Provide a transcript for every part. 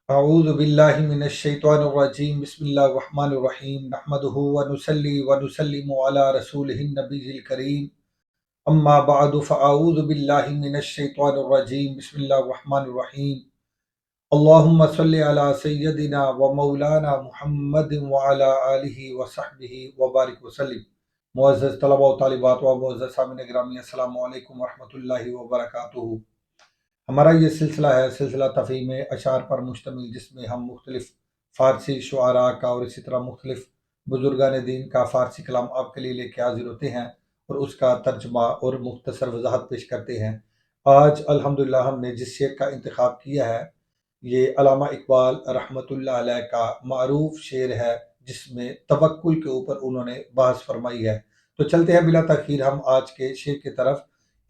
اعوذ باللہ من الشیطان الرجیم بسم اللہ الرحمن الرحیم نحمدہ ونصلی ونسلم علی رسولہ النبی الکریم اما بعد فاعوذ باللہ من الشیطان الرجیم بسم اللہ الرحمن الرحیم اللہم صلی علی سیدنا و مولانا محمد وعلی آلہ وصحبہ وبارک وسلم۔ معزز طلبہ و طالبات و معزز سامعین گرامی، السلام علیکم ورحمۃ اللہ وبرکاتہ۔ ہمارا یہ سلسلہ ہے سلسلہ تفہیم اشعار پر مشتمل، جس میں ہم مختلف فارسی شعراء کا اور اسی طرح مختلف بزرگان دین کا فارسی کلام آپ کے لیے لے کے حاضر ہوتے ہیں اور اس کا ترجمہ اور مختصر وضاحت پیش کرتے ہیں۔ آج الحمدللہ ہم نے جس شعر کا انتخاب کیا ہے یہ علامہ اقبال رحمۃ اللہ علیہ کا معروف شعر ہے، جس میں توکل کے اوپر انہوں نے بحث فرمائی ہے۔ تو چلتے ہیں بلا تاخیر ہم آج کے شعر کی طرف۔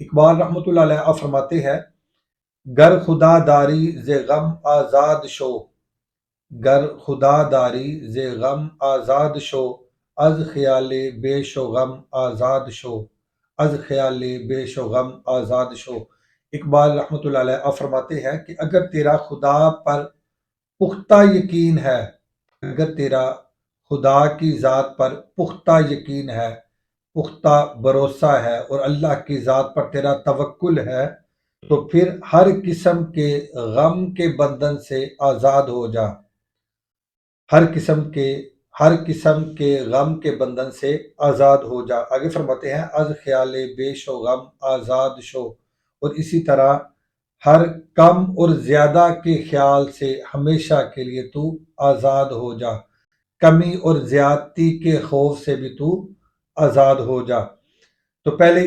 اقبال رحمۃ اللہ علیہ آپ فرماتے ہیں: گر خدا داری ز غم آزاد شو، گر خدا داری ز غم آزاد شو، از خیال بیش و غم آزاد شو، از خیال بیش و غم آزاد شو۔ اقبال رحمۃ اللہ علیہ آپ فرماتے ہیں کہ اگر تیرا خدا پر پختہ یقین ہے، اگر تیرا خدا کی ذات پر پختہ یقین ہے، پختہ بھروسہ ہے اور اللہ کی ذات پر تیرا توکل ہے، تو پھر ہر قسم کے غم کے بندھن سے آزاد ہو جا، ہر قسم کے غم کے بندھن سے آزاد ہو جا۔ آگے فرماتے ہیں: از خیال بیش و غم آزاد شو، اور اسی طرح ہر کم اور زیادہ کے خیال سے ہمیشہ کے لیے تو آزاد ہو جا، کمی اور زیادتی کے خوف سے بھی تو آزاد ہو جا۔ تو پہلے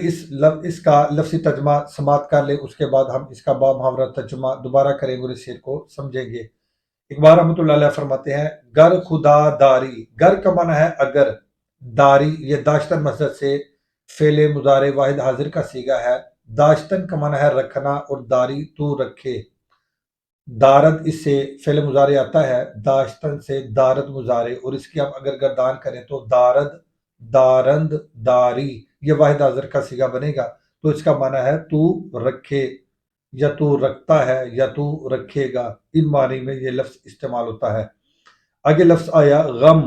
اس کا لفظی ترجمہ سماعت کر لیں، اس کے بعد ہم اس کا با محاورہ ترجمہ دوبارہ کریں گے اور اس شعر کو سمجھیں گے۔ اقبال رحمۃ اللہ علیہ فرماتے ہیں: گر خدا داری، گر کا معنی ہے اگر، داری یہ داشتن مصدر سے فعل مضارع واحد حاضر کا صیغہ ہے۔ داشتن کا معنی ہے رکھنا اور داری تو رکھے۔ دارد اس سے فعل مضارع آتا ہے، داشتن سے دارد مضارع، اور اس کی ہم اگر گردان کریں تو دارد، دارند، داری، یہ واحد حاضر کا صیغہ بنے گا۔ تو اس کا معنی ہے تو رکھے، یا تو رکھتا ہے، یا تو رکھے گا، ان معنی میں یہ لفظ استعمال ہوتا ہے۔ آگے لفظ آیا غم۔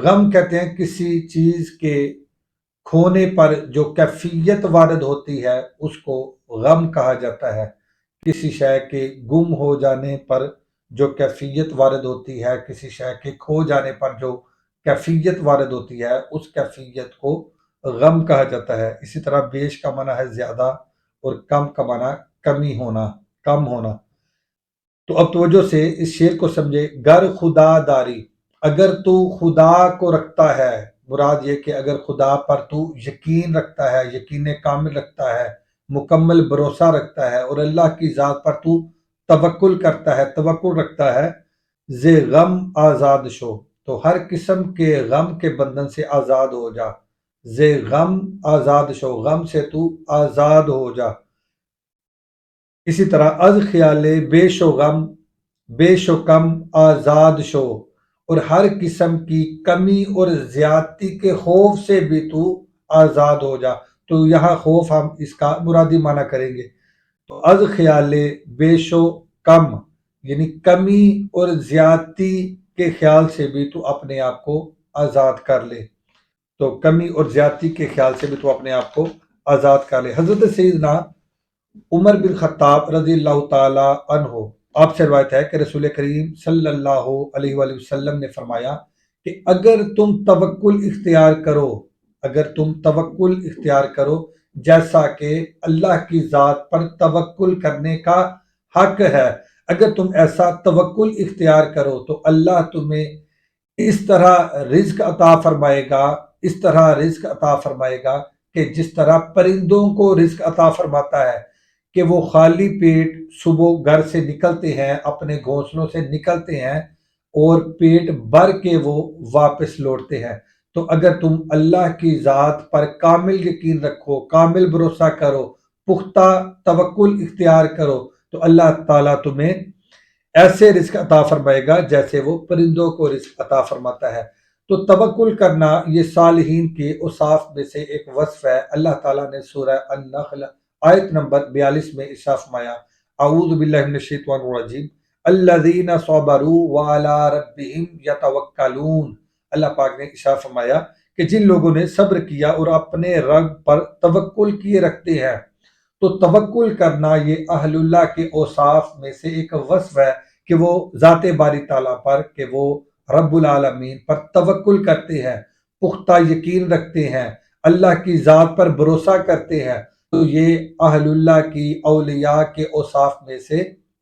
غم کہتے ہیں کسی چیز کے کھونے پر جو کیفیت وارد ہوتی ہے اس کو غم کہا جاتا ہے۔ کسی شے کے گم ہو جانے پر جو کیفیت وارد ہوتی ہے، کسی شے کے کھو جانے پر جو کیفیت وارد ہوتی ہے، اس کیفیت کو غم کہا جاتا ہے۔ اسی طرح بیش کا معنی ہے زیادہ اور کم کا معنی کمی ہونا، کم ہونا۔ تو اب توجہ سے اس شعر کو سمجھے۔ گر خدا داری، اگر تو خدا کو رکھتا ہے، مراد یہ کہ اگر خدا پر تو یقین رکھتا ہے، یقین کامل رکھتا ہے، مکمل بھروسہ رکھتا ہے، اور اللہ کی ذات پر تو توکل کرتا ہے، توکل رکھتا ہے، ز غم آزاد شو، تو ہر قسم کے غم کے بندھن سے آزاد ہو جا۔ ز غم آزاد شو، غم سے تو آزاد ہو جا۔ اسی طرح از خیال بیش و غم، بیش و کم آزاد شو، اور ہر قسم کی کمی اور زیادتی کے خوف سے بھی تو آزاد ہو جا۔ تو یہاں خوف ہم اس کا مرادی معنی کریں گے۔ تو از خیال بیش و کم یعنی کمی اور زیادتی کے خیال سے بھی تو اپنے آپ کو آزاد کر لے، تو کمی اور زیادتی کے خیال سے بھی تو اپنے آپ کو آزاد کر لے۔ حضرت سیدنا عمر بن خطاب رضی اللہ تعالی عنہ، آپ سے روایت ہے کہ رسول کریم صلی اللہ علیہ وآلہ وسلم نے فرمایا کہ اگر تم توکل اختیار کرو، اگر تم توکل اختیار کرو جیسا کہ اللہ کی ذات پر توکل کرنے کا حق ہے، اگر تم ایسا توکل اختیار کرو تو اللہ تمہیں اس طرح رزق عطا فرمائے گا، اس طرح رزق عطا فرمائے گا کہ جس طرح پرندوں کو رزق عطا فرماتا ہے کہ وہ خالی پیٹ صبح گھر سے نکلتے ہیں، اپنے گھونسلوں سے نکلتے ہیں اور پیٹ بھر کے وہ واپس لوٹتے ہیں۔ تو اگر تم اللہ کی ذات پر کامل یقین رکھو، کامل بھروسہ کرو، پختہ توکل اختیار کرو، تو اللہ تعالیٰ تمہیں ایسے رزق عطا فرمائے گا جیسے وہ پرندوں کو رزق عطا فرماتا ہے۔ تو توکل کرنا یہ صالحین کے اوصاف میں سے ایک وصف ہے۔ اللہ تعالیٰ نے سورہ النحل آیت نمبر 42 میں ارشاد فرمایا: اعوذ باللہ من الشیطان الرجیم، الذین صبروا وعلی ربہم یتوکلون۔ اللہ پاک نے ارشاد فرمایا کہ جن لوگوں نے صبر کیا اور اپنے رب پر توکل کیے رکھتے ہیں، تو توکل کرنا یہ اہل اللہ کے اوصاف میں سے ایک وصف ہے کہ وہ ذات باری تعالیٰ پر، کہ وہ رب العالمین پر توکل کرتے ہیں، پختہ یقین رکھتے ہیں، اللہ کی ذات پر بھروسہ کرتے ہیں۔ تو یہ اہل اللہ کی اولیاء کے اوصاف میں سے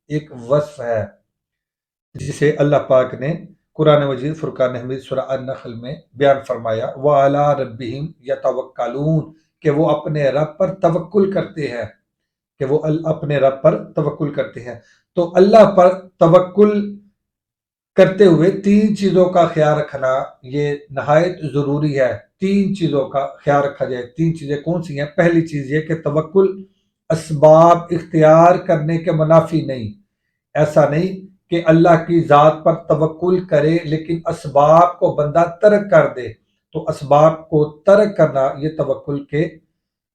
ایک وصف ہے، جسے اللہ پاک نے قرآن مجید فرقان حمید سورہ النحل میں بیان فرمایا، وَعَلَىٰ رَبِّهِمْ يَتَوَكَّلُونَ، کہ وہ اپنے رب پر توکل کرتے ہیں، کہ وہ اپنے رب پر توکل کرتے ہیں۔ تو اللہ پر توکل کرتے ہوئے تین چیزوں کا خیال رکھنا یہ نہایت ضروری ہے۔ تین چیزوں کا خیال رکھا جائے۔ تین چیزیں کون سی ہیں؟ پہلی چیز یہ کہ توکل اسباب اختیار کرنے کے منافی نہیں۔ ایسا نہیں کہ اللہ کی ذات پر توکل کرے لیکن اسباب کو بندہ ترک کر دے، تو اسباب کو ترک کرنا یہ توکل کے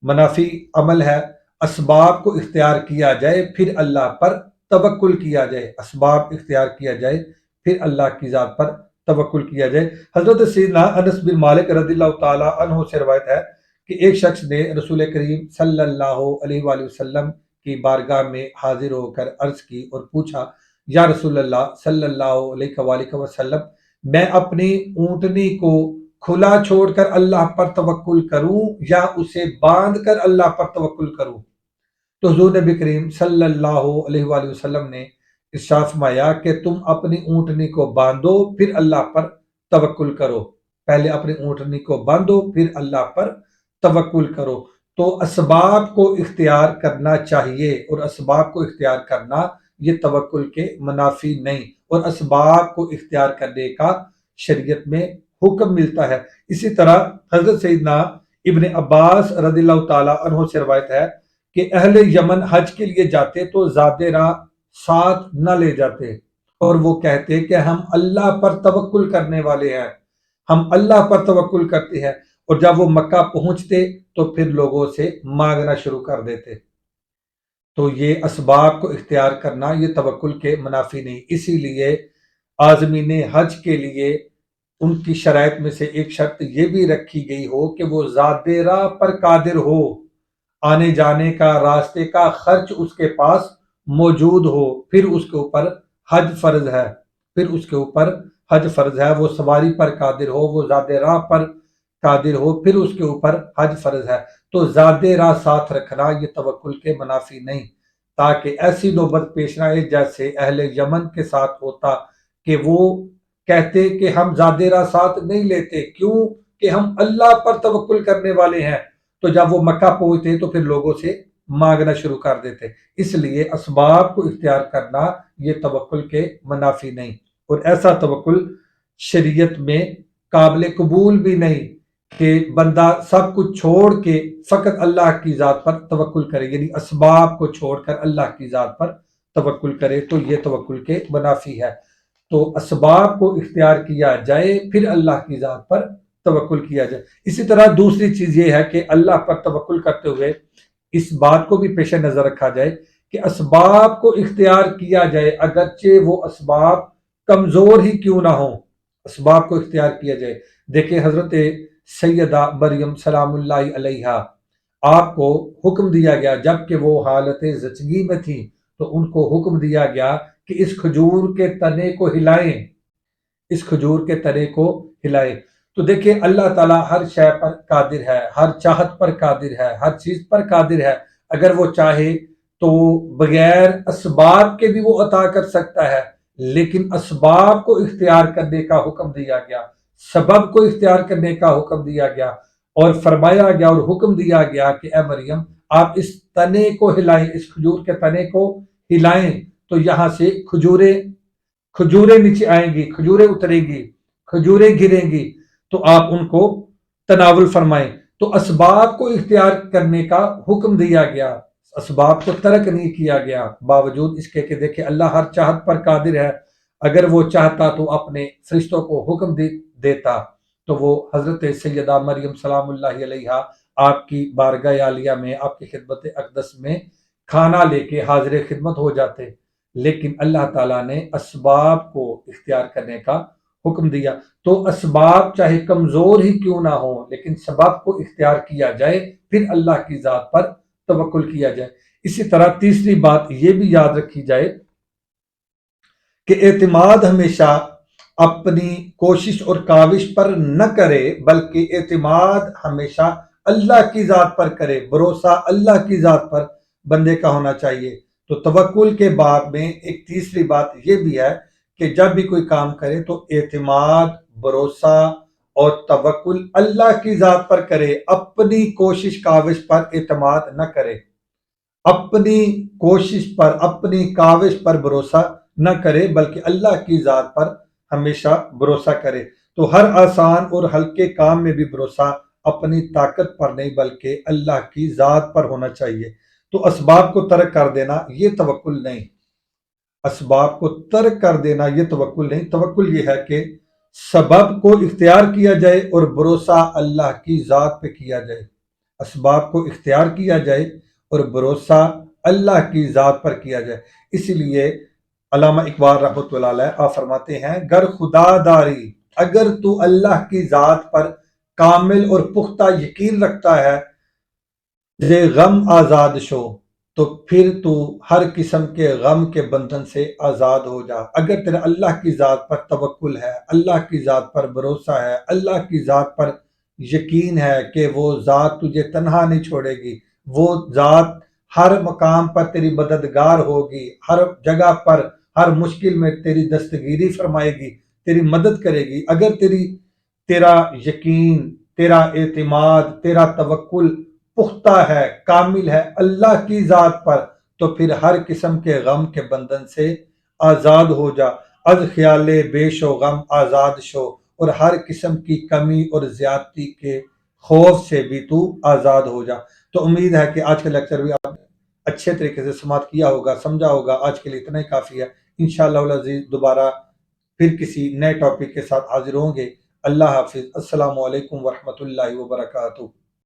منافی عمل ہے۔ اسباب کو اختیار کیا جائے پھر اللہ پر توکل کیا جائے، اسباب اختیار کیا جائے پھر اللہ کی ذات پر توکل کیا جائے۔ حضرت سیدنا انس بن مالک رضی اللہ تعالی عنہ سے روایت ہے کہ ایک شخص نے رسول کریم صلی اللہ علیہ وآلہ وسلم کی بارگاہ میں حاضر ہو کر عرض کی اور پوچھا، یا رسول اللہ صلی اللہ علیہ وآلہ وسلم، میں اپنی اونٹنی کو کھلا چھوڑ کر اللہ پر توکل کروں یا اسے باندھ کر اللہ پر توکل کروں؟ تو حضور نبی کریم صلی اللہ علیہ وآلہ وسلم نے ارشاد فرمایا کہ تم اپنی اونٹنی کو باندھو پھر اللہ پر توکل کرو۔ پہلے اپنی اونٹنی کو باندھو پھر اللہ پر توکل کرو۔ تو اسباب کو اختیار کرنا چاہیے، اور اسباب کو اختیار کرنا یہ توکل کے منافی نہیں، اور اسباب کو اختیار کرنے کا شریعت میں حکم ملتا ہے۔ اسی طرح حضرت سیدنا ابن عباس رضی اللہ تعالیٰ عنہ سے روایت ہے کہ اہل یمن حج کے لیے جاتے تو زاد راہ ساتھ نہ لے جاتے، اور وہ کہتے کہ ہم اللہ پر توکل کرنے والے ہیں، ہم اللہ پر توکل کرتے ہیں، اور جب وہ مکہ پہنچتے تو پھر لوگوں سے مانگنا شروع کر دیتے۔ تو یہ اسباب کو اختیار کرنا یہ توکل کے منافی نہیں۔ اسی لیے عازمین حج کے لیے ان کی شرائط میں سے ایک شرط یہ بھی رکھی گئی ہو کہ وہ ذات راہ پر قادر ہو، آنے جانے کا راستے کا خرچ اس کے پاس موجود ہو، پھر اس کے اوپر حج فرض ہے، پھر اس کے اوپر حج فرض ہے، وہ سواری پر قادر ہو، وہ ذات راہ پر قادر ہو، پھر اس کے اوپر حج فرض ہے۔ تو ذات راہ ساتھ رکھنا یہ توکل کے منافی نہیں، تاکہ ایسی نوبت پیش نہ آئے جیسے اہل یمن کے ساتھ ہوتا کہ وہ کہتے کہ ہم ذات راہ ساتھ نہیں لیتے، کیوں کہ ہم اللہ پر توکل کرنے والے ہیں، تو جب وہ مکہ پہنچتے تو پھر لوگوں سے مانگنا شروع کر دیتے۔ اس لیے اسباب کو اختیار کرنا یہ توکل کے منافی نہیں، اور ایسا توکل شریعت میں قابل قبول بھی نہیں کہ بندہ سب کچھ چھوڑ کے فقط اللہ کی ذات پر توکل کرے، یعنی اسباب کو چھوڑ کر اللہ کی ذات پر توکل کرے، تو یہ توکل کے منافی ہے۔ تو اسباب کو اختیار کیا جائے پھر اللہ کی ذات پر توکل کیا جائے۔ اسی طرح دوسری چیز یہ ہے کہ اللہ پر توکل کرتے ہوئے اس بات کو بھی پیش نظر رکھا جائے کہ اسباب کو اختیار کیا جائے اگرچہ وہ اسباب کمزور ہی کیوں نہ ہوں، اسباب کو اختیار کیا جائے۔ دیکھیں حضرت سیدہ مریم سلام اللہ علیہا، آپ کو حکم دیا گیا جب کہ وہ حالت زچگی میں تھی تو ان کو حکم دیا گیا کہ اس کھجور کے تنے کو ہلائیں، اس کھجور کے تنے کو ہلائیں۔ تو دیکھیں اللہ تعالیٰ ہر شے پر قادر ہے، ہر چاہت پر قادر ہے، ہر چیز پر قادر ہے۔ اگر وہ چاہے تو بغیر اسباب کے بھی وہ عطا کر سکتا ہے، لیکن اسباب کو اختیار کرنے کا حکم دیا گیا، سبب کو اختیار کرنے کا حکم دیا گیا، اور فرمایا گیا اور حکم دیا گیا کہ اے مریم آپ اس تنے کو ہلائیں، اس کھجور کے تنے کو ہلائیں، تو یہاں سے کھجوریں نیچے آئیں گی، کھجوریں اتریں گی، کھجوریں گریں گی، تو آپ ان کو تناول فرمائیں۔ تو اسباب کو اختیار کرنے کا حکم دیا گیا، اسباب کو ترک نہیں کیا گیا، باوجود اس کے کہ دیکھیں اللہ ہر چاہت پر قادر ہے۔ اگر وہ چاہتا تو اپنے فرشتوں کو حکم دیتا تو وہ حضرت سیدہ مریم سلام اللہ علیہا آپ کی بارگاہ عالیہ میں، آپ کی خدمت اقدس میں کھانا لے کے حاضر خدمت ہو جاتے، لیکن اللہ تعالیٰ نے اسباب کو اختیار کرنے کا حکم دیا۔ تو اسباب چاہے کمزور ہی کیوں نہ ہو لیکن سبب کو اختیار کیا جائے، پھر اللہ کی ذات پر توکل کیا جائے۔ اسی طرح تیسری بات یہ بھی یاد رکھی جائے کہ اعتماد ہمیشہ اپنی کوشش اور کاوش پر نہ کرے، بلکہ اعتماد ہمیشہ اللہ کی ذات پر کرے، بھروسہ اللہ کی ذات پر بندے کا ہونا چاہیے۔ تو توکل کے باب میں ایک تیسری بات یہ بھی ہے کہ جب بھی کوئی کام کرے تو اعتماد، بھروسہ اور توکل اللہ کی ذات پر کرے، اپنی کوشش کاوش پر اعتماد نہ کرے، اپنی کوشش پر اپنی کاوش پر بھروسہ نہ کرے، بلکہ اللہ کی ذات پر ہمیشہ بھروسہ کرے۔ تو ہر آسان اور ہلکے کام میں بھی بھروسہ اپنی طاقت پر نہیں بلکہ اللہ کی ذات پر ہونا چاہیے۔ تو اسباب کو ترک کر دینا یہ توکل نہیں، اسباب کو ترک کر دینا یہ توکل نہیں۔ توکل یہ ہے کہ سبب کو اختیار کیا جائے اور بھروسہ اللہ کی ذات پہ کیا جائے، اسباب کو اختیار کیا جائے اور بھروسہ اللہ کی ذات پر کیا جائے۔ اسی لیے علامہ اقبال رحمۃ اللہ علیہ آپ فرماتے ہیں، گر خدا داری اگر تو اللہ کی ذات پر کامل اور پختہ یقین رکھتا ہے، جے غم آزاد شو، تو پھر تو ہر قسم کے غم کے بندھن سے آزاد ہو جا۔ اگر تیرا اللہ کی ذات پر توکل ہے، اللہ کی ذات پر بھروسہ ہے، اللہ کی ذات پر یقین ہے کہ وہ ذات تجھے تنہا نہیں چھوڑے گی، وہ ذات ہر مقام پر تیری مددگار ہوگی، ہر جگہ پر ہر مشکل میں تیری دستگیری فرمائے گی، تیری مدد کرے گی۔ اگر تیرا یقین، تیرا اعتماد، تیرا توکل پختہ ہے، کامل ہے اللہ کی ذات پر، تو پھر ہر قسم کے غم کے بندھن سے آزاد ہو جا۔ از خیال بیش و غم آزاد شو، اور ہر قسم کی کمی اور زیادتی کے خوف سے بھی تو آزاد ہو جا۔ تو امید ہے کہ آج کا لیکچر بھی آپ اچھے طریقے سے سماعت کیا ہوگا، سمجھا ہوگا۔ آج کے لیے اتنا ہی کافی ہے۔ انشاءاللہ العزیز دوبارہ پھر کسی نئے ٹاپک کے ساتھ حاضر ہوں گے۔ اللہ حافظ۔ السلام علیکم ورحمۃ اللہ وبرکاتہ۔